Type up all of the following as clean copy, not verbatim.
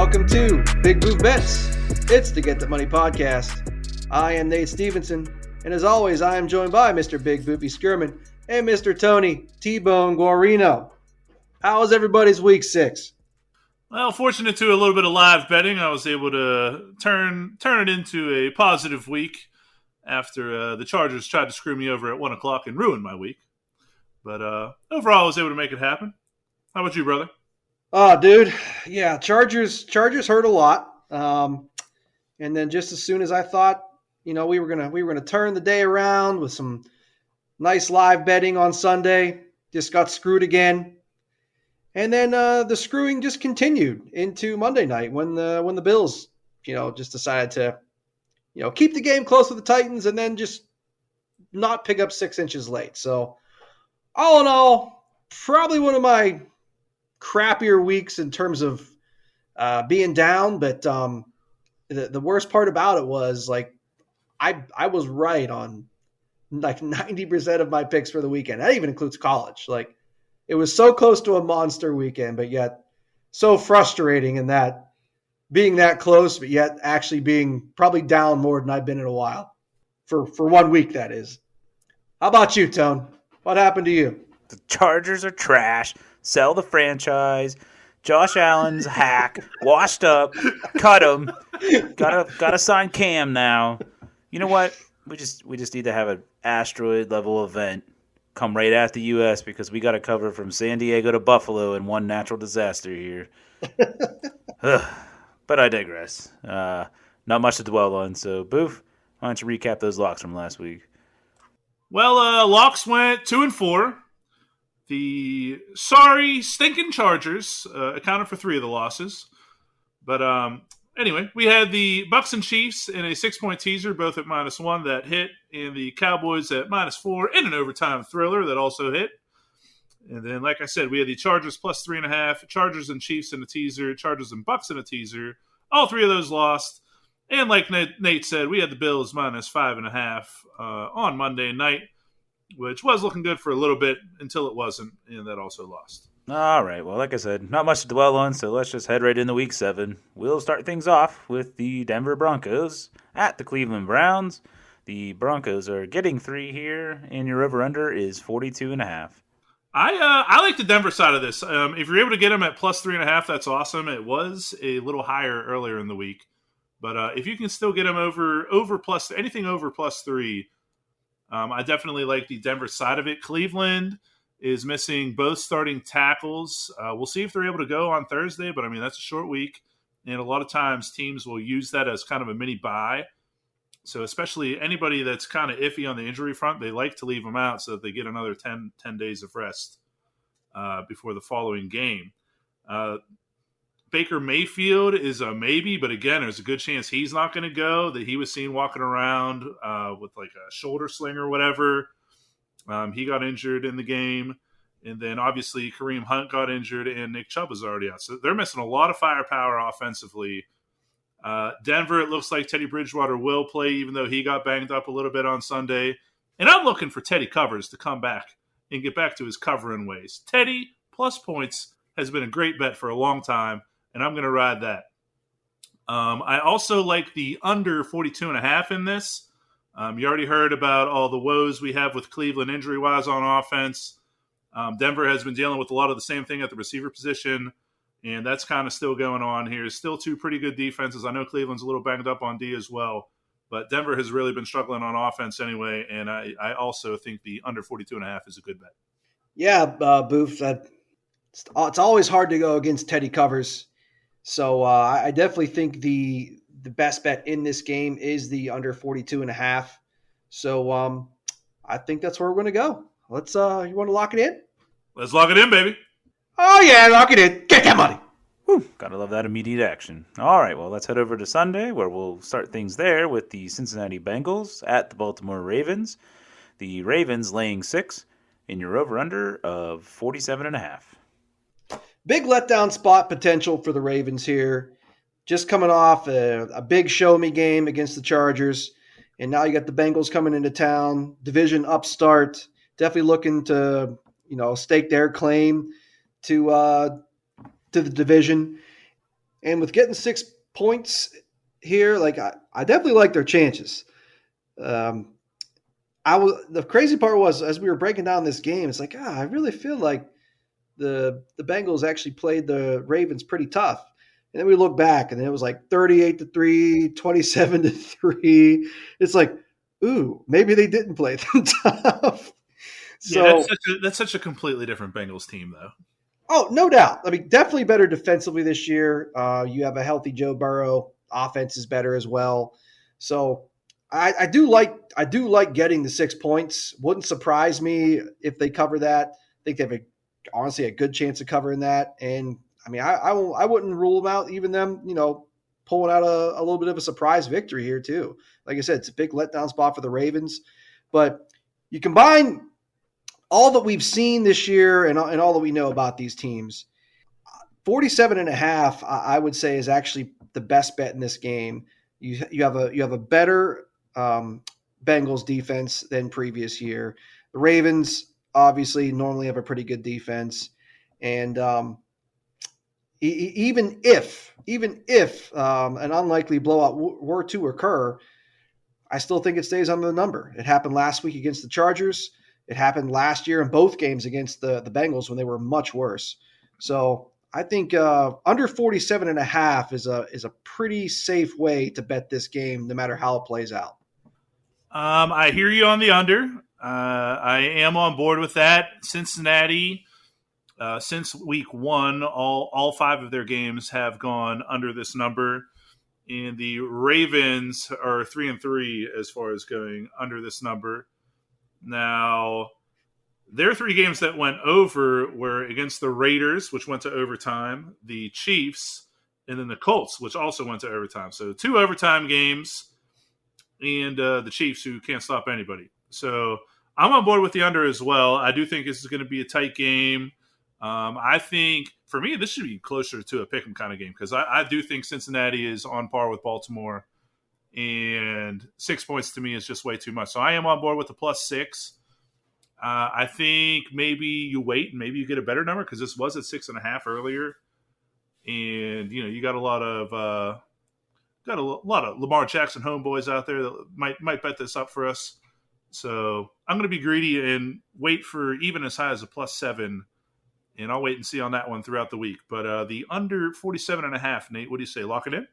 Welcome to Boof Bets. It's the Get That Money podcast. I am Nate Stevenson, and as always, I am joined by Mr. Big Boopy Skirman and Mr. Tony T-Bone Guarino. How was everybody's week 6? Well, fortunate to a little bit of live betting, I was able to turn it into a positive week after the Chargers tried to screw me over at 1 o'clock and ruin my week. But overall, I was able to make it happen. How about you, brother? Oh, dude. Yeah, Chargers hurt a lot. And then just as soon as I thought, we were gonna turn the day around with some nice live betting on Sunday, just got screwed again. And then the screwing just continued into Monday night when the Bills, just decided to, keep the game close with the Titans and then just not pick up 6 inches late. So all in all, probably one of my crappier weeks in terms of being down. But the worst part about it was I was right on 90% of my picks for the weekend. That even includes college. It was so close to a monster weekend, but yet so frustrating in that being that close, but yet actually being probably down more than I've been in a while for 1 week, that is. How about you, Tone? What happened to you? The Chargers are trash. Sell the franchise. Josh Allen's a hack. Washed up. Cut him. Gotta sign Cam now. You know what? We just need to have an asteroid level event come right at the U.S. because we got to cover from San Diego to Buffalo in one natural disaster here. But I digress. Not much to dwell on. So, Boof, why don't you recap those locks from last week? Well, locks went 2-4. The stinking Chargers accounted for 3 of the losses. But anyway, we had the Bucks and Chiefs in a 6-point teaser, both at -1 that hit, and the Cowboys at -4 in an overtime thriller that also hit. And then, like I said, we had the Chargers plus 3.5, Chargers and Chiefs in a teaser, Chargers and Bucks in a teaser. All 3 of those lost. And like Nate said, we had the Bills -5.5 on Monday night, which was looking good for a little bit until it wasn't, and that also lost. All right. Well, like I said, not much to dwell on, so let's just head right into Week 7. We'll start things off with the Denver Broncos at the Cleveland Browns. The Broncos are getting 3 here, and your over-under is 42.5. I like the Denver side of this. If you're able to get them at plus 3.5, that's awesome. It was a little higher earlier in the week. But if you can still get them over plus anything over plus 3, I definitely like the Denver side of it. Cleveland is missing both starting tackles. We'll see if they're able to go on Thursday, but that's a short week. And a lot of times teams will use that as kind of a mini bye. So especially anybody that's kind of iffy on the injury front, they like to leave them out so that they get another 10 days of rest before the following game. Baker Mayfield is a maybe, but again, there's a good chance he's not going to go. That he was seen walking around with a shoulder sling or whatever. He got injured in the game. And then obviously Kareem Hunt got injured and Nick Chubb is already out. So they're missing a lot of firepower offensively. Denver, it looks like Teddy Bridgewater will play, even though he got banged up a little bit on Sunday. And I'm looking for Teddy Covers to come back and get back to his covering ways. Teddy plus points has been a great bet for a long time, and I'm going to ride that. I also like the under 42.5 in this. You already heard about all the woes we have with Cleveland injury-wise on offense. Denver has been dealing with a lot of the same thing at the receiver position, and that's kind of still going on here. Still 2 pretty good defenses. I know Cleveland's a little banged up on D as well, but Denver has really been struggling on offense anyway, and I also think the under 42.5 is a good bet. Yeah, Boof, it's always hard to go against Teddy Covers. So I definitely think the best bet in this game is the under 42.5. So I think that's where we're going to go. Let's you want to lock it in? Let's lock it in, baby. Oh, yeah, lock it in. Get that money. Whew, gotta love that immediate action. All right, well, let's head over to Sunday, where we'll start things there with the Cincinnati Bengals at the Baltimore Ravens. The Ravens laying 6 in your over-under of 47.5. Big letdown spot potential for the Ravens here. Just coming off a big show-me game against the Chargers, and now you got the Bengals coming into town, division upstart, definitely looking to stake their claim to the division. And with getting 6 points here, like I definitely like their chances. Um, the crazy part was as we were breaking down this game, it's like, I really feel like the Bengals actually played the Ravens pretty tough. And then we look back and it was like 38-3, 27-3. It's like, ooh, maybe they didn't play them tough. Yeah, So that's such a completely different Bengals team, though. oh, no doubt. I mean, definitely better defensively this year. You have a healthy Joe Burrow. Offense is better as well. So I do like getting the 6 points. Wouldn't surprise me if they cover that. I think they have honestly a good chance of covering that. And I mean, I wouldn't rule them out. Even them, pulling out a little bit of a surprise victory here too. Like I said, it's a big letdown spot for the Ravens. But you combine all that we've seen this year and all that we know about these teams, 47.5, I would say, is actually the best bet in this game. You have a better Bengals defense than previous year. The Ravens obviously normally have a pretty good defense, and even if an unlikely blowout were to occur, I still think it stays under the number. It happened last week against the Chargers. It happened last year in both games against the Bengals when they were much worse. So I think under 47.5 is a pretty safe way to bet this game, no matter how it plays out. I hear you on the under. I am on board with that. Cincinnati, since week one, all 5 of their games have gone under this number. And the Ravens are 3-3 as far as going under this number. Now, their 3 games that went over were against the Raiders, which went to overtime, the Chiefs, and then the Colts, which also went to overtime. So 2 overtime games, and the Chiefs, who can't stop anybody. So I'm on board with the under as well. I do think this is going to be a tight game. I think, for me, this should be closer to a pick'em kind of game because I do think Cincinnati is on par with Baltimore, and 6 points to me is just way too much. So I am on board with the +6. I think maybe you wait and maybe you get a better number because this was at 6.5 earlier, and you got a lot of Lamar Jackson homeboys out there that might bet this up for us. So I'm going to be greedy and wait for even as high as a +7. And I'll wait and see on that one throughout the week. But the under 47.5, Nate, what do you say? Lock it in?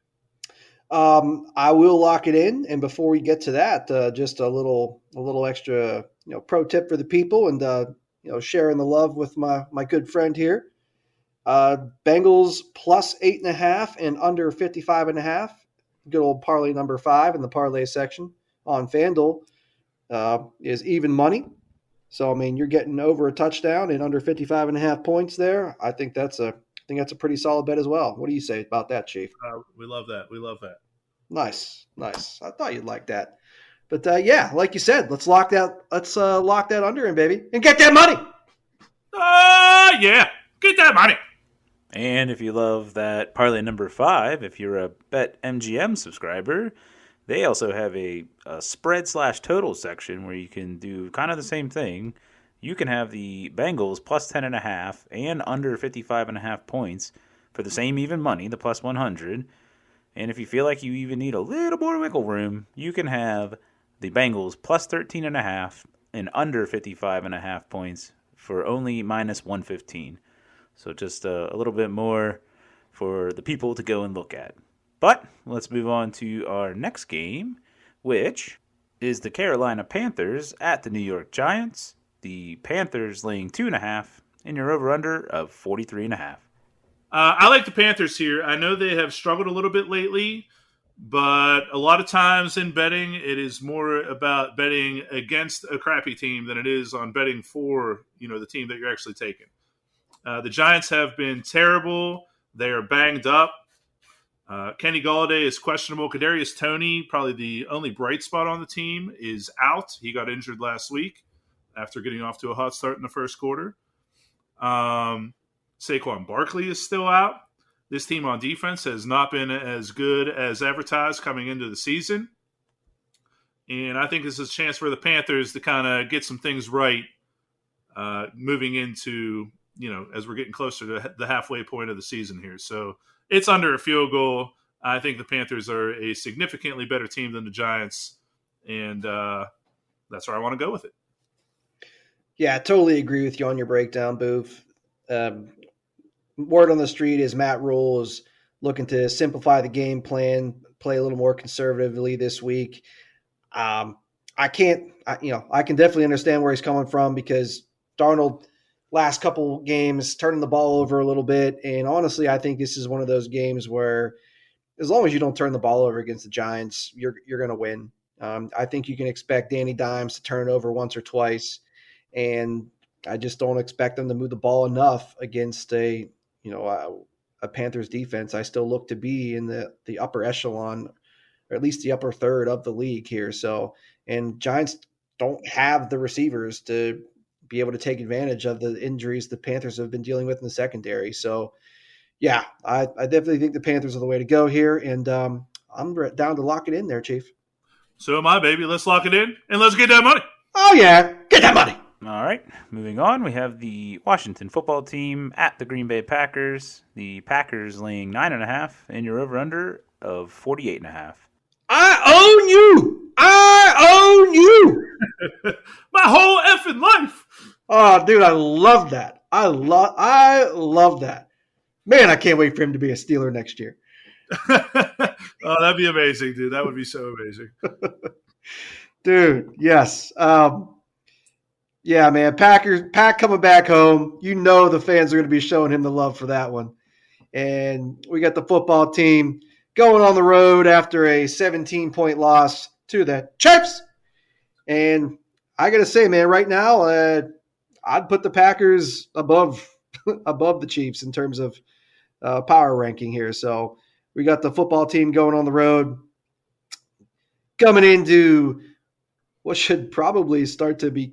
I will lock it in. And before we get to that, just a little extra, pro tip for the people and, sharing the love with my good friend here. Bengals +8.5 and under 55.5. Good old parlay number 5 in the parlay section on FanDuel is even money. So, I mean, you're getting over a touchdown and under 55.5 points there. I think that's a pretty solid bet as well. What do you say about that, Chief? We love that. We love that. Nice. I thought you'd like that. But yeah, like you said, let's lock that under in, baby, and get that money. Yeah, get that money. And if you love that parlay number 5, if you're a BetMGM subscriber, they also have a spread/total section where you can do kind of the same thing. You can have the Bengals +10.5 and under 55.5 points for the same even money, the +100. And if you feel like you even need a little more wiggle room, you can have the Bengals +13.5 and under 55.5 points for only -115. So just a little bit more for the people to go and look at. But let's move on to our next game, which is the Carolina Panthers at the New York Giants. The Panthers laying 2.5 and your over-under of 43.5. I like the Panthers here. I know they have struggled a little bit lately, but a lot of times in betting, it is more about betting against a crappy team than it is on betting for the team that you're actually taking. The Giants have been terrible. They are banged up. Kenny Golladay is questionable. Kadarius Toney, probably the only bright spot on the team, is out. He got injured last week after getting off to a hot start in the first quarter. Saquon Barkley is still out. This team on defense has not been as good as advertised coming into the season. And I think this is a chance for the Panthers to kind of get some things right moving into, as we're getting closer to the halfway point of the season here. So it's under a field goal. I think the Panthers are a significantly better team than the Giants, and that's where I want to go with it. Yeah, I totally agree with you on your breakdown, Boof. Word on the street is Matt Rule is looking to simplify the game plan, play a little more conservatively this week. I can definitely understand where he's coming from because Darnold last couple games turning the ball over a little bit, and honestly, I think this is one of those games where as long as you don't turn the ball over against the Giants, you're going to win. I think you can expect Danny Dimes to turn it over once or twice, and I just don't expect them to move the ball enough against a Panthers defense. I still look to be in the upper echelon, or at least the upper third of the league here. So, and Giants don't have the receivers to be able to take advantage of the injuries the Panthers have been dealing with in the secondary. So, yeah, I definitely think the Panthers are the way to go here, and I'm down to lock it in there, Chief. So am I, baby. Let's lock it in, and let's get that money. Oh, yeah. Get that money. All right, moving on. We have the Washington football team at the Green Bay Packers. The Packers laying 9.5 in your over-under of 48.5. I own you. I own you. My whole effing life. Oh, dude, I love that. I love that. Man, I can't wait for him to be a Steeler next year. Oh, that'd be amazing, dude. That would be so amazing. Dude, yes. Yeah, man, Pack coming back home. You know the fans are going to be showing him the love for that one. And we got the football team going on the road after a 17-point loss to the Chiefs. And I got to say, man, right now, I'd put the Packers above the Chiefs in terms of power ranking here. So we got the football team going on the road, coming into what should probably start to be,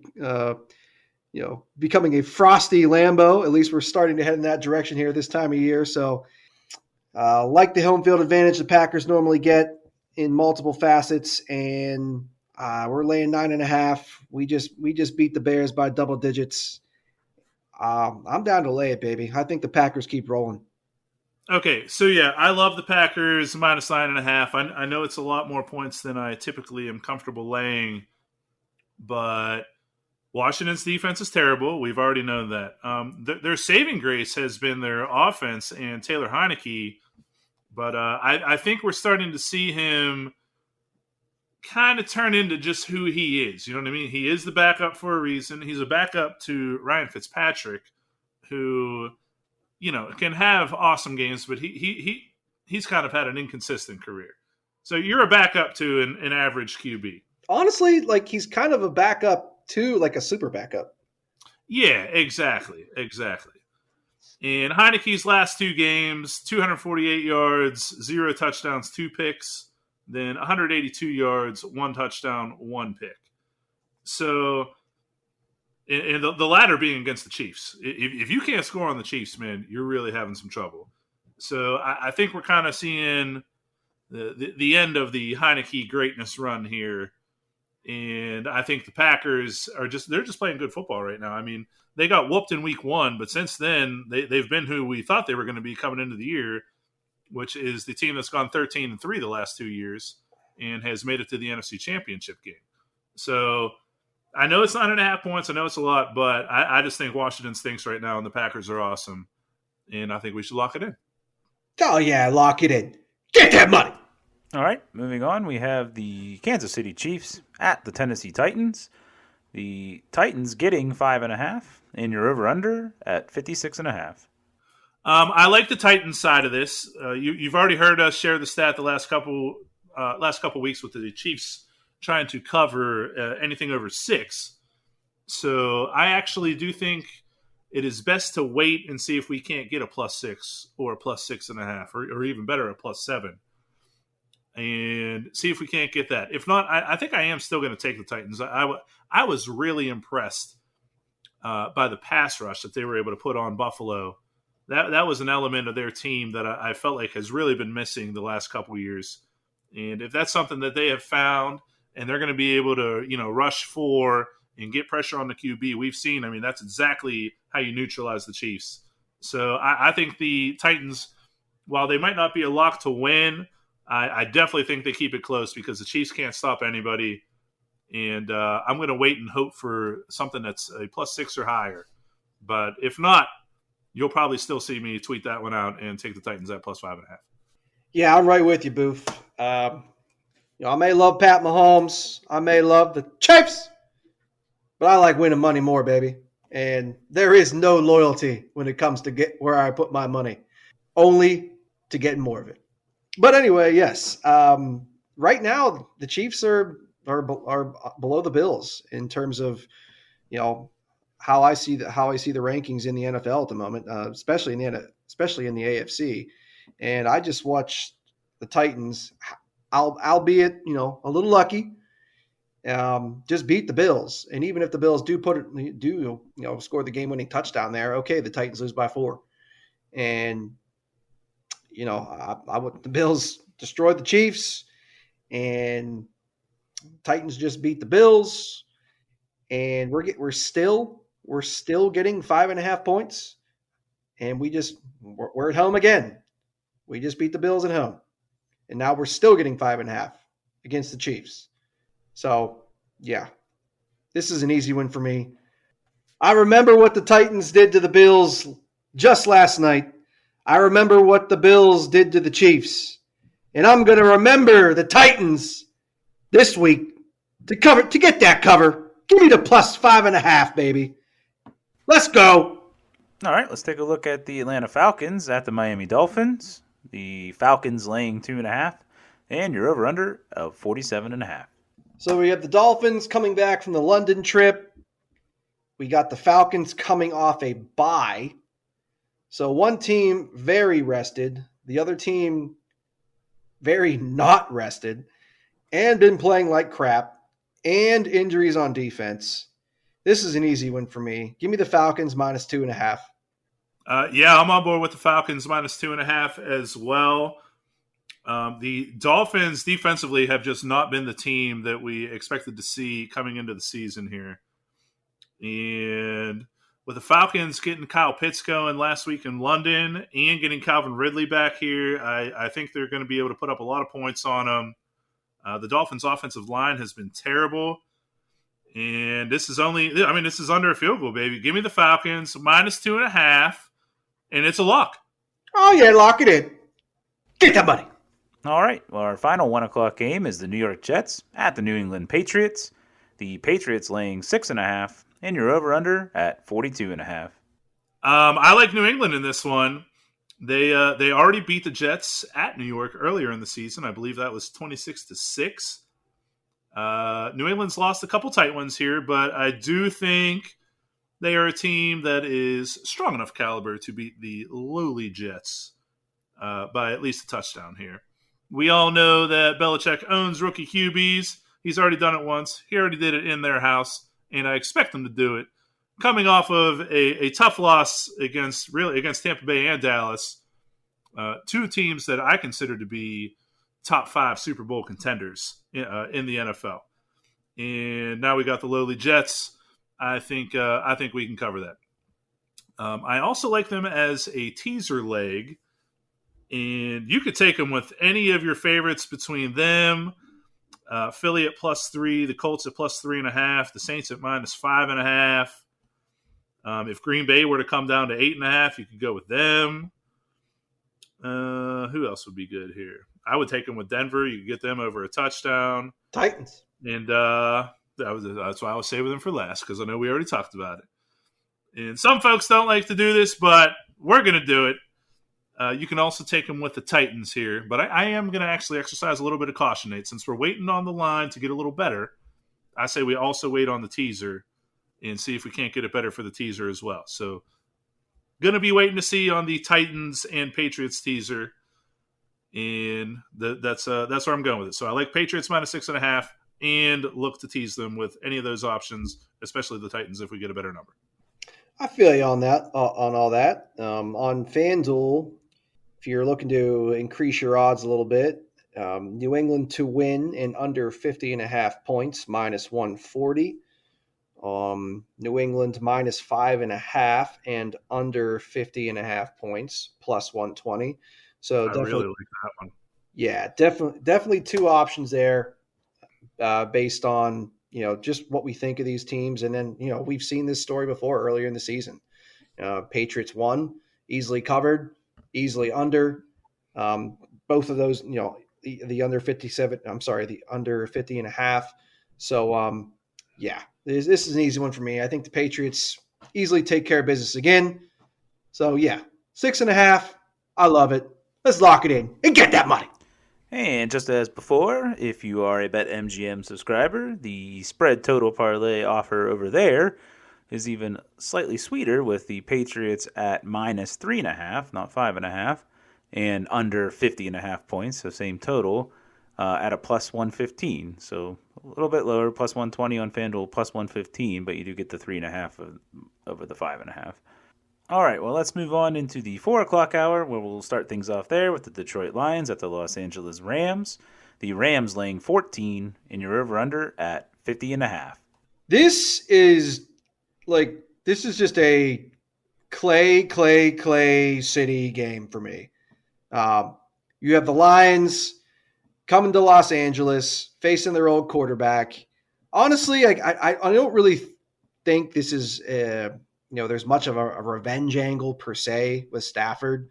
becoming a frosty Lambeau. At least we're starting to head in that direction here this time of year. So, like the home field advantage the Packers normally get in multiple facets, and we're laying 9.5. We just beat the Bears by double digits. I'm down to lay it, baby. I think the Packers keep rolling. Okay, so yeah, I love the Packers minus 9.5. I know it's a lot more points than I typically am comfortable laying, but Washington's defense is terrible. We've already known that. Their saving grace has been their offense and Taylor Heineke, but I think we're starting to see him kind of turn into just who he is. You know what I mean? He is the backup for a reason. He's a backup to Ryan Fitzpatrick, who can have awesome games, but he's kind of had an inconsistent career. So you're a backup to an average QB. Honestly, like he's kind of a backup to like a super backup. Yeah, exactly. And Heineke's last two games, 248 yards, 0 touchdowns, 2 picks, then 182 yards, 1 touchdown, 1 pick. So, and the latter being against the Chiefs. If you can't score on the Chiefs, man, you're really having some trouble. So I think we're kind of seeing the end of the Heineke greatness run here. And I think the Packers they're just playing good football right now. I mean, they got whooped in week 1, but since then they've been who we thought they were going to be coming into the year, which is the team that's gone 13-3 the last 2 years and has made it to the NFC Championship game. So I know it's 9.5 points. I know it's a lot, but I just think Washington stinks right now and the Packers are awesome. And I think we should lock it in. Oh, yeah, lock it in. Get that money. All right, moving on. We have the Kansas City Chiefs at the Tennessee Titans. The Titans getting 5.5 in your over-under at 56.5. I like the Titans side of this. You've already heard us share the stat the last couple weeks with the Chiefs trying to cover anything over 6. So I actually do think it is best to wait and see if we can't get a +6 or a +6.5 or even better, a +7. And see if we can't get that. If not, I think I am still going to take the Titans. I was really impressed by the pass rush that they were able to put on Buffalo. That was an element of their team that I felt like has really been missing the last couple of years. And if that's something that they have found and they're going to be able to, rush for and get pressure on the QB, we've seen, that's exactly how you neutralize the Chiefs. So I think the Titans while they might not be a lock to win, I definitely think they keep it close because the Chiefs can't stop anybody. And I'm going to wait and hope for something that's a +6 or higher. But if not, you'll probably still see me tweet that one out and take the Titans at +5.5. Yeah, I'm right with you, Boof. I may love Pat Mahomes. I may love the Chiefs. But I like winning money more, baby. And there is no loyalty when it comes to get where I put my money. Only to get more of it. But anyway, yes. Right now, the Chiefs are below the Bills in terms of, how I see the rankings in the NFL at the moment, especially in the AFC. And I just watched the Titans, albeit a little lucky, just beat the Bills. And even if the Bills do score the game-winning touchdown there, okay, the Titans lose by 4. And the Bills destroyed the Chiefs, and Titans just beat the Bills, and we're still getting 5.5 points, and we're at home again. We just beat the Bills at home, and now we're still getting 5.5 against the Chiefs. So yeah, this is an easy one for me. I remember what the Titans did to the Bills just last night. I remember what the Bills did to the Chiefs. And I'm going to remember the Titans this week to get that cover. Give me the +5.5, baby. Let's go. All right, let's take a look at the Atlanta Falcons at the Miami Dolphins. The Falcons laying 2.5, and your over-under of 47.5. So we have the Dolphins coming back from the London trip. We got the Falcons coming off a bye. So one team very rested, the other team very not rested, and been playing like crap, and injuries on defense. This is an easy one for me. Give me the Falcons -2.5. Yeah, I'm on board with the Falcons -2.5 as well. The Dolphins defensively have just not been the team that we expected to see coming into the season here. And with the Falcons getting Kyle Pitts going last week in London and getting Calvin Ridley back here, I think they're going to be able to put up a lot of points on them. The Dolphins' offensive line has been terrible. And this is under a field goal, baby. Give me the Falcons -2.5, and it's a lock. Oh, yeah, lock it in. Get that money. All right, well, our final 1 o'clock game is the New York Jets at the New England Patriots. The Patriots laying 6.5, and your over-under at 42.5. I like New England in this one. They already beat the Jets at New York earlier in the season. I believe that was 26-6. New England's lost a couple tight ones here, but I do think they are a team that is strong enough caliber to beat the lowly Jets by at least a touchdown here. We all know that Belichick owns rookie QBs. He's already done it once. He already did it in their house, and I expect him to do it. Coming off of a tough loss against Tampa Bay and Dallas, two teams that I consider to be top 5 Super Bowl contenders in the NFL. And now we got the lowly Jets. I think we can cover that. I also like them as a teaser leg, and you could take them with any of your favorites between them, Philly at +3, the Colts at +3.5, the Saints at -5.5. If Green Bay were to come down to 8.5, you could go with them. Who else would be good here? I would take them with Denver. You could get them over a touchdown. Titans. And that's why I was saving them for last, because I know we already talked about it. And some folks don't like to do this, but we're going to do it. You can also take them with the Titans here. But I am going to actually exercise a little bit of caution, Nate. Since we're waiting on the line to get a little better, I say we also wait on the teaser and see if we can't get it better for the teaser as well. So going to be waiting to see on the Titans and Patriots teaser. And that's where I'm going with it. So I like Patriots -6.5 and look to tease them with any of those options, especially the Titans if we get a better number. I feel you on that. On all that. On FanDuel, if you're looking to increase your odds a little bit, New England to win in under 50.5 points -140. New England -5.5 and under 50.5 points +120. So I really definitely, like that one. yeah, definitely two options there based on just what we think of these teams, and then we've seen this story before earlier in the season. Patriots won, easily covered, easily under. Both of those, the under 57, I'm sorry, the under 50 and a half. So, yeah, this is an easy one for me. I think the Patriots easily take care of business again. So, yeah, 6.5. I love it. Let's lock it in and get that money. And just as before, if you are a BetMGM subscriber, the spread total parlay offer over there is even slightly sweeter with the Patriots at minus 3.5, not 5.5, and under 50.5 points, so same total, at a plus 115. So a little bit lower, plus 120 on FanDuel, plus 115, but you do get the 3.5 over the 5.5. All right, well, let's move on into the 4 o'clock hour, where we'll start things off there with the Detroit Lions at the Los Angeles Rams. The Rams laying 14 in your over-under at 50.5. This is this is just a clay city game for me. You have the Lions coming to Los Angeles, facing their old quarterback. Honestly, I don't really think this is there's much of a revenge angle per se with Stafford,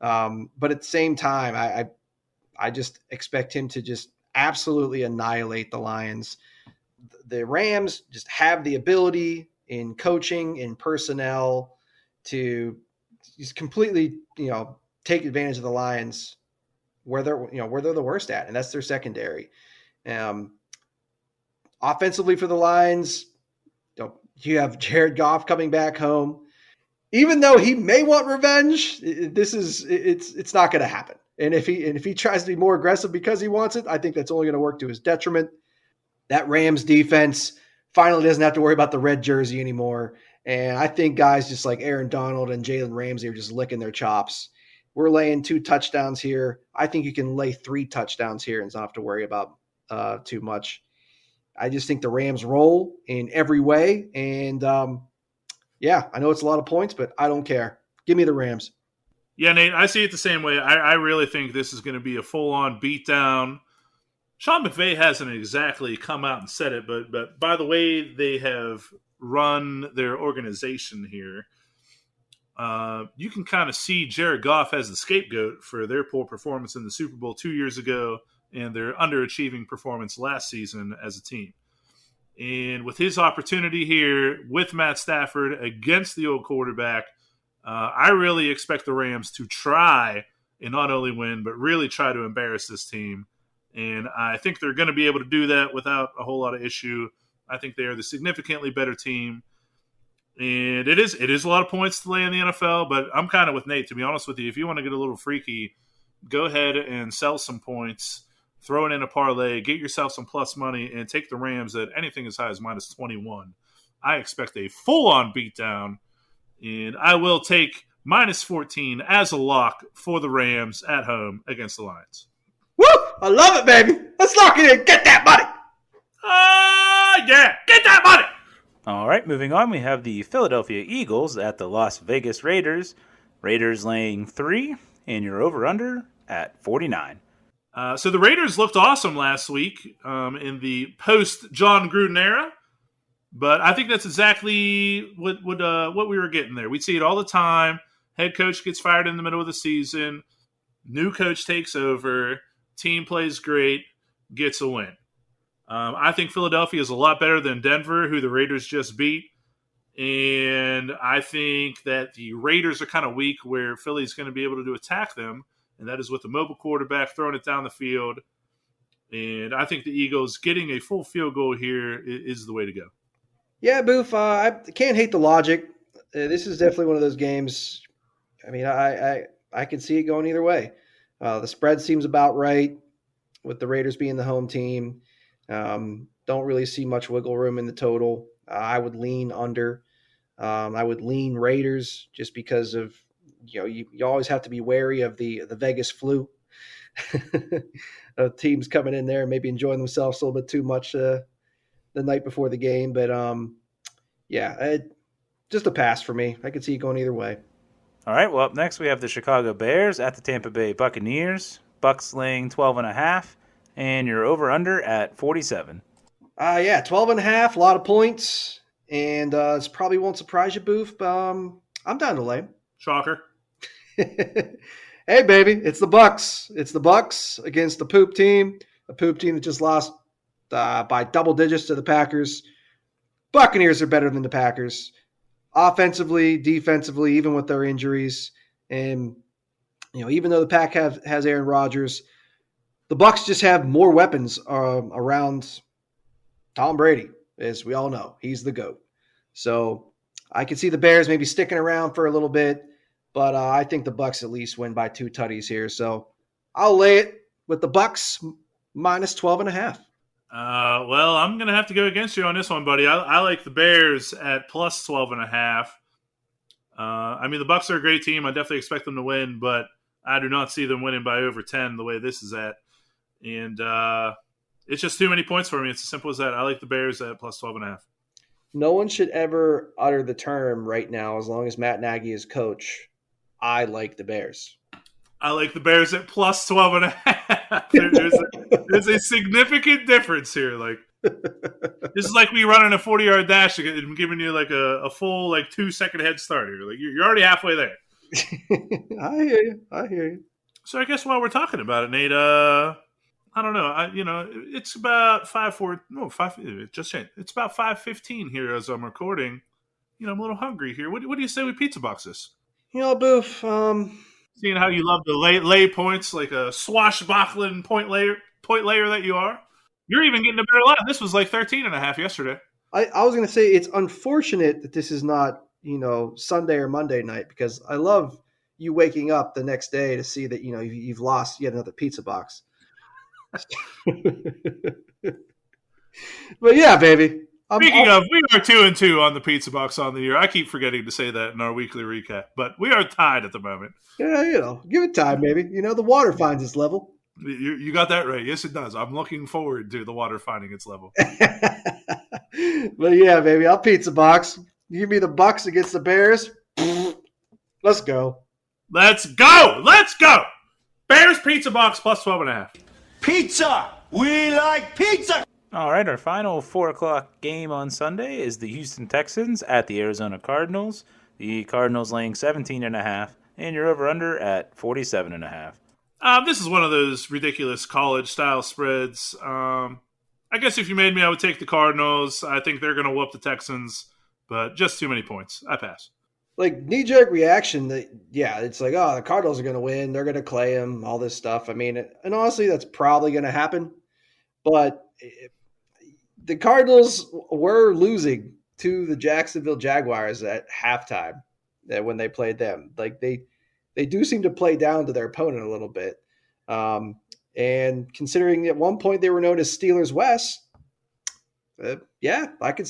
but at the same time, I just expect him to just absolutely annihilate the Lions. The Rams just have the ability in coaching, in personnel, to just completely take advantage of the Lions where they're the worst at, and that's their secondary. Offensively for the Lions, you have Jared Goff coming back home. Even though he may want revenge, it's not going to happen. And if he tries to be more aggressive because he wants it, I think that's only going to work to his detriment. That Rams defense finally doesn't have to worry about the red jersey anymore. And I think guys just like Aaron Donald and Jalen Ramsey are just licking their chops. We're laying 2 touchdowns here. I think you can lay 3 touchdowns here and not have to worry about too much. I just think the Rams roll in every way. And yeah, I know it's a lot of points, but I don't care. Give me the Rams. Yeah, Nate, I see it the same way. I really think this is going to be a full-on beatdown. Sean McVay hasn't exactly come out and said it, but by the way they have run their organization here, you can kind of see Jared Goff as the scapegoat for their poor performance in the Super Bowl 2 years ago and their underachieving performance last season as a team. And with his opportunity here with Matt Stafford against the old quarterback, I really expect the Rams to try and not only win, but really try to embarrass this team. And I think they're going to be able to do that without a whole lot of issue. I think they are the significantly better team. And it is a lot of points to lay in the NFL, but I'm kind of with Nate, to be honest with you. If you want to get a little freaky, go ahead and sell some points, throw it in a parlay, get yourself some plus money, and take the Rams at anything as high as minus 21. I expect a full-on beatdown, and I will take minus 14 as a lock for the Rams at home against the Lions. Woo! I love it, baby. Let's lock it in. Get that money. Yeah. Get that money. All right, moving on. We have the Philadelphia Eagles at the Las Vegas Raiders. Raiders laying 3, and you're over-under at 49. So the Raiders looked awesome last week in the post-John Gruden era. But I think that's exactly what we were getting there. We see it all the time. Head coach gets fired in the middle of the season. New coach takes over. Team plays great. Gets a win. I think Philadelphia is a lot better than Denver, who the Raiders just beat. And I think that the Raiders are kind of weak where Philly's going to be able to attack them. And that is with a mobile quarterback throwing it down the field. And I think the Eagles getting a full field goal here is the way to go. Yeah, Boof, I can't hate the logic. This is definitely one of those games. I mean, I can see it going either way. The spread seems about right with the Raiders being the home team. Don't really see much wiggle room in the total. I would lean under. I would lean Raiders just because of, you always have to be wary of the Vegas flu. Teams coming in there and maybe enjoying themselves a little bit too much the night before the game. But, yeah, just a pass for me. I could see it going either way. All right, well, up next we have the Chicago Bears at the Tampa Bay Buccaneers. Bucks laying 12.5, and you're over-under at 47. Yeah, 12.5, a lot of points. And it probably won't surprise you, Boof. I'm down to lay. Shocker. Hey, baby, it's the Bucks. It's the Bucks against the poop team, a poop team that just lost by double digits to the Packers. Buccaneers are better than the Packers, offensively, defensively, even with their injuries. And even though the Pack has Aaron Rodgers, the Bucks just have more weapons around Tom Brady, as we all know. He's the GOAT. So I can see the Bears maybe sticking around for a little bit, but I think the Bucks at least win by 2 tutties here. So I'll lay it with the Bucks minus 12.5. Well, I'm going to have to go against you on this one, buddy. I like the Bears at plus 12.5. I mean, the Bucks are a great team. I definitely expect them to win, but I do not see them winning by over 10 the way this is at. And it's just too many points for me. It's as simple as that. I like the Bears at plus 12.5. No one should ever utter the term right now, as long as Matt Nagy is coach, I like the Bears. I like the Bears at plus 12.5. There's a significant difference here. Like, this is like me running a 40-yard dash and giving you like a full 2-second head start here. Like, you're already halfway there. I hear you. So I guess while we're talking about it, Nate, I don't know. It's about 5:04. No, 5. It just changed. It's about 5:15 here as I'm recording. I'm a little hungry here. What do you say we pizza box this? Boof. Seeing how you love to lay points like a swashbuckling point layer that you are. You're even getting a better line. This was like 13.5 yesterday. I was going to say it's unfortunate that this is not, Sunday or Monday night, because I love you waking up the next day to see that, you've lost yet another pizza box. But yeah, baby. Speaking of, we are 2-2 on the pizza box on the year. I keep forgetting to say that in our weekly recap, but we are tied at the moment. Yeah, give it time, maybe. The water finds its level. You got that right. Yes, it does. I'm looking forward to the water finding its level. But yeah, baby, I'll pizza box. You give me the Bucks against the Bears. Let's go. Let's go. Bears pizza box plus 12.5. Pizza! We like pizza! All right, our final 4 o'clock game on Sunday is the Houston Texans at the Arizona Cardinals. The Cardinals laying 17.5, and you're over-under at 47.5. This is one of those ridiculous college-style spreads. I guess if you made me, I would take the Cardinals. I think they're going to whoop the Texans, but just too many points. I pass. Like, knee-jerk reaction, it's like, the Cardinals are going to win. They're going to clay them, all this stuff. I mean, and honestly, that's probably going to happen. But the Cardinals were losing to the Jacksonville Jaguars at halftime when they played them. Like, they do seem to play down to their opponent a little bit. And considering at one point they were known as Steelers West, I could.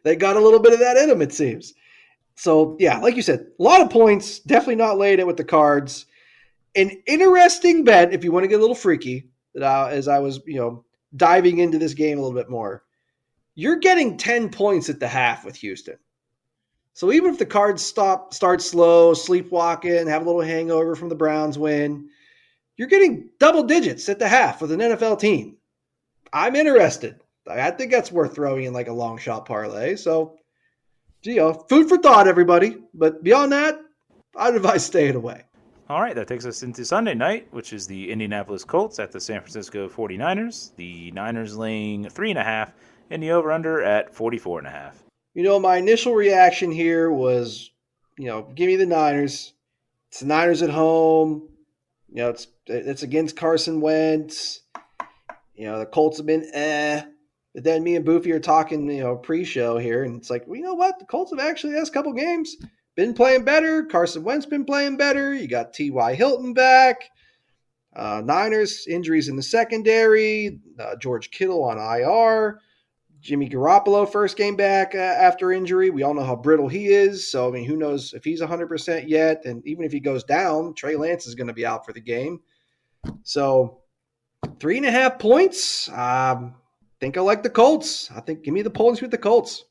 They got a little bit of that in them, it seems. So, yeah, like you said, a lot of points. Definitely not laying it with the Cards. An interesting bet, if you want to get a little freaky, as I was, diving into this game a little bit more. You're getting 10 points at the half with Houston. So even if the Cards start slow, sleepwalking, have a little hangover from the Browns win, you're getting double digits at the half with an NFL team. I'm interested. I think that's worth throwing in like a long shot parlay. So, food for thought, everybody. But beyond that, I'd advise staying away. All right, that takes us into Sunday night, which is the Indianapolis Colts at the San Francisco 49ers. The Niners laying 3.5 and the over-under at 44.5. My initial reaction here was, give me the Niners. It's the Niners at home. It's against Carson Wentz. The Colts have been But then me and Boofy are talking, pre-show here, and it's like, well, you know what? The Colts have actually, last couple games, been playing better. Carson Wentz been playing better. You got T.Y. Hilton back. Niners, injuries in the secondary. George Kittle on IR. Jimmy Garoppolo, first game back after injury. We all know how brittle he is. So, who knows if he's 100% yet. And even if he goes down, Trey Lance is going to be out for the game. So, 3.5 points. I think I like the Colts. Give me the points with the Colts.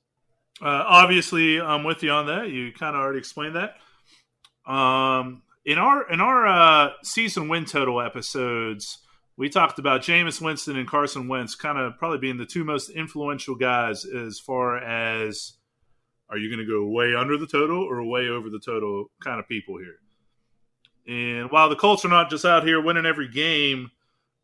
Obviously, I'm with you on that. You kind of already explained that. In our season win total episodes, we talked about Jameis Winston and Carson Wentz kind of probably being the two most influential guys as far as are you going to go way under the total or way over the total kind of people here. And while the Colts are not just out here winning every game,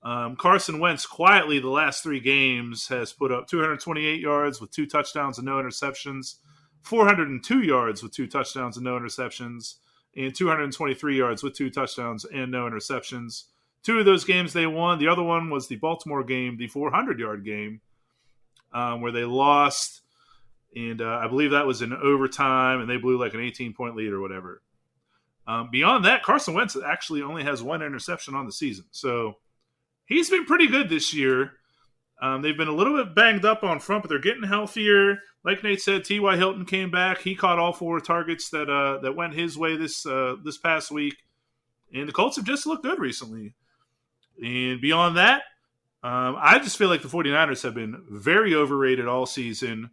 Carson Wentz quietly the last 3 games has put up 228 yards with 2 touchdowns and no interceptions, 402 yards with 2 touchdowns and no interceptions, and 223 yards with 2 touchdowns and no interceptions. 2 of those games they won. The other one was the Baltimore game, the 400-yard game, where they lost, and I believe that was in overtime, and they blew like an 18-point lead or whatever. Beyond that, Carson Wentz actually only has 1 interception on the season. So he's been pretty good this year. They've been a little bit banged up on front, but they're getting healthier. Like Nate said, T.Y. Hilton came back. He caught all 4 targets that went his way this past week. And the Colts have just looked good recently. And beyond that, I just feel like the 49ers have been very overrated all season.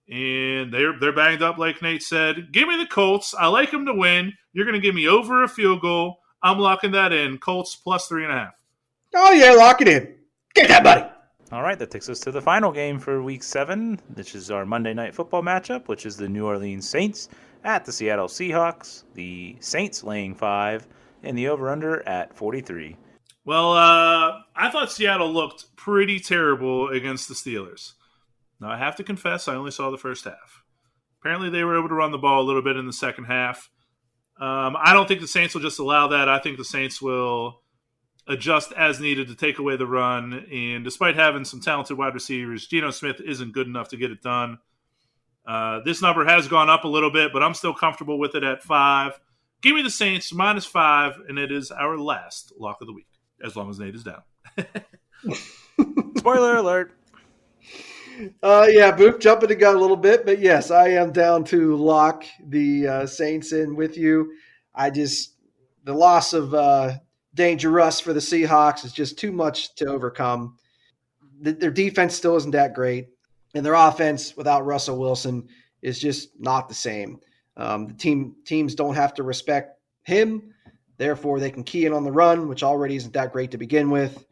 And they're banged up, like Nate said. Give me the Colts. I like them to win. You're going to give me over a field goal. I'm locking that in. Colts plus 3.5. Oh, yeah, lock it in. Get that money. All right, that takes us to the final game for Week 7. This is our Monday Night Football matchup, which is the New Orleans Saints at the Seattle Seahawks. The Saints laying 5 and the over-under at 43. Well, I thought Seattle looked pretty terrible against the Steelers. Now, I have to confess, I only saw the first half. Apparently, they were able to run the ball a little bit in the second half. I don't think the Saints will just allow that. I think the Saints will adjust as needed to take away the run. And despite having some talented wide receivers, Geno Smith isn't good enough to get it done. This number has gone up a little bit, but I'm still comfortable with it at 5. Give me the Saints minus 5, and it is our last lock of the week, as long as Nate is down. Spoiler alert. Yeah, Boof, jumping the gun a little bit, but yes, I am down to lock the Saints in with you. The loss of Dangerous for the Seahawks is just too much to overcome. Their defense still isn't that great, and their offense without Russell Wilson is just not the same. The teams don't have to respect him, therefore they can key in on the run, which already isn't that great to begin with.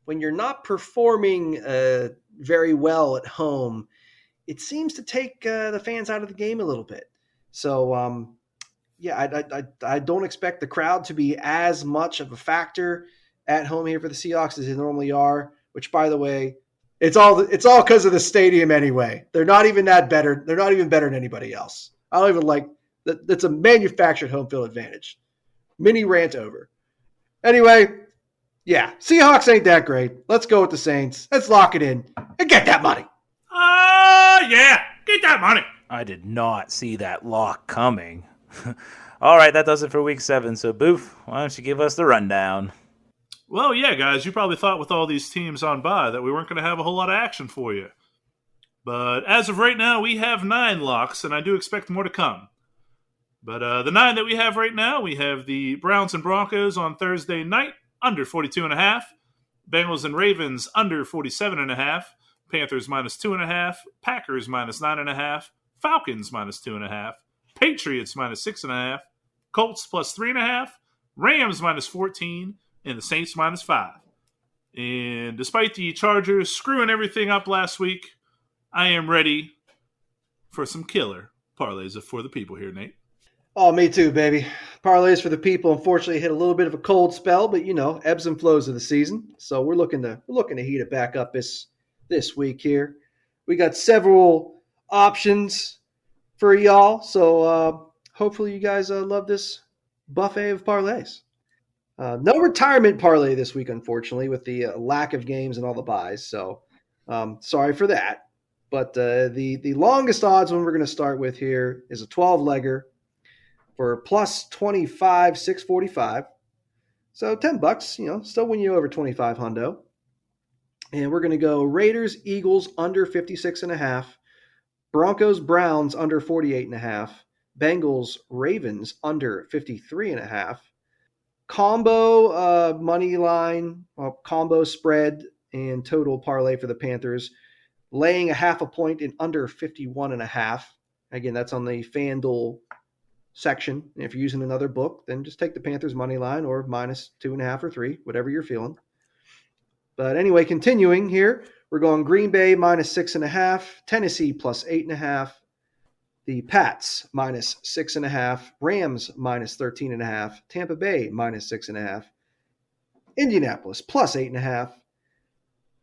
When you're not performing very well at home, it seems to take the fans out of the game a little bit. So, I don't expect the crowd to be as much of a factor at home here for the Seahawks as they normally are, which, by the way, it's all because of the stadium anyway. They're not even that better. They're not even better than anybody else. I don't even like that. That's a manufactured home field advantage. Mini rant over. Anyway, yeah, Seahawks ain't that great. Let's go with the Saints. Let's lock it in and get that money. Yeah, get that money. I did not see that lock coming. All right, that does it for Week 7. So, Boof, why don't you give us the rundown? Well, yeah, guys, you probably thought with all these teams on bye that we weren't going to have a whole lot of action for you. But as of right now, we have 9 locks, and I do expect more to come. But the 9 that we have right now, we have the Browns and Broncos on Thursday night, under 42.5. Bengals and Ravens, under 47.5. Panthers, minus 2.5. Packers, minus 9.5. Falcons, minus 2.5. Patriots, minus 6.5. Colts, plus 3.5. Rams, minus 14. And the Saints, minus 5. And despite the Chargers screwing everything up last week, I am ready for some killer parlays for the people here, Nate. Oh, me too, baby. Parlays for the people. Unfortunately, hit a little bit of a cold spell, but ebbs and flows of the season. So we're looking to heat it back up this week here. We got several options for y'all. So hopefully you guys love this buffet of parlays. No retirement parlay this week, unfortunately, with the lack of games and all the buys. So sorry for that. But the longest odds one we're going to start with here is a 12-legger for plus 25, 645. So $10, still win you over 25 hundo. And we're going to go Raiders, Eagles under 56.5. Broncos, Browns under 48.5. Bengals, Ravens under 53.5. Combo money line, combo spread, and total parlay for the Panthers, laying a 0.5 point in under 51.5. Again, that's on the FanDuel section. If you're using another book, then just take the Panthers money line or minus 2.5 or 3, whatever you're feeling. But anyway, continuing here, we're going Green Bay minus 6.5, Tennessee plus 8.5, the Pats minus 6.5, Rams minus 13.5, Tampa Bay minus 6.5, Indianapolis plus 8.5,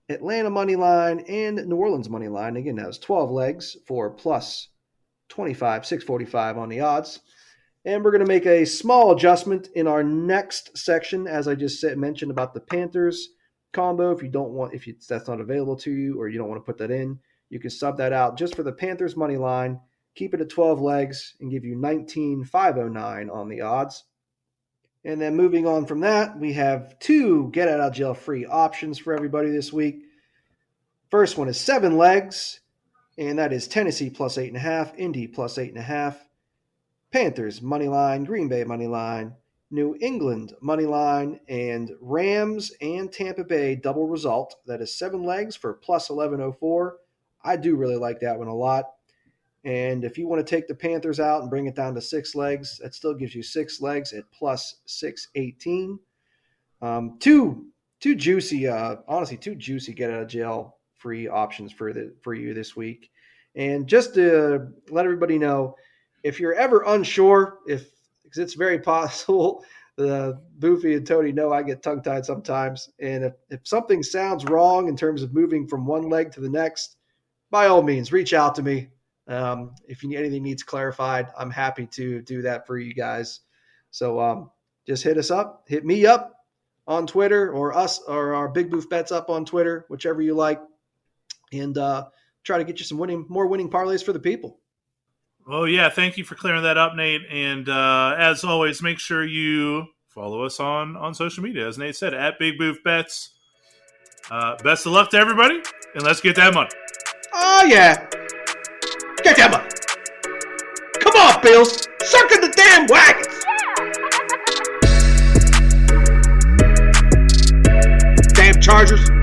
Atlanta money line, and New Orleans money line. Again, that was 12 legs for plus 25, 645 on the odds. And we're going to make a small adjustment in our next section, as I just mentioned about the Panthers combo. If you don't want, that's not available to you, or you don't want to put that in, you can sub that out just for the Panthers money line, keep it at 12 legs, and give you 19,509 on the odds. And then moving on from that, we have 2 get out of jail free options for everybody this week. First one is 7 legs, and that is Tennessee plus 8.5, Indy plus 8.5, Panthers money line, Green Bay money line, New England money line, and Rams and Tampa Bay double result. That is 7 legs for plus 1104. I do really like that one a lot. And if you want to take the Panthers out and bring it down to 6 legs, that still gives you 6 legs at plus 618. Two juicy get out of jail free options for you this week. And just to let everybody know, if you're ever unsure, because it's very possible, Boofy and Tony know I get tongue-tied sometimes, and if something sounds wrong in terms of moving from one leg to the next, by all means, reach out to me. If anything needs clarified, I'm happy to do that for you guys. So just hit me up on Twitter, or our Big Boof Bets up on Twitter, whichever you like, and try to get you some more winning parlays for the people. Oh, yeah. Thank you for clearing that up, Nate. And as always, make sure you follow us on social media. As Nate said, at Big Boof Bets. Best of luck to everybody, and let's get that money. Oh, yeah. Get that money. Come on, Bills. Circle the damn wagons. Damn Chargers.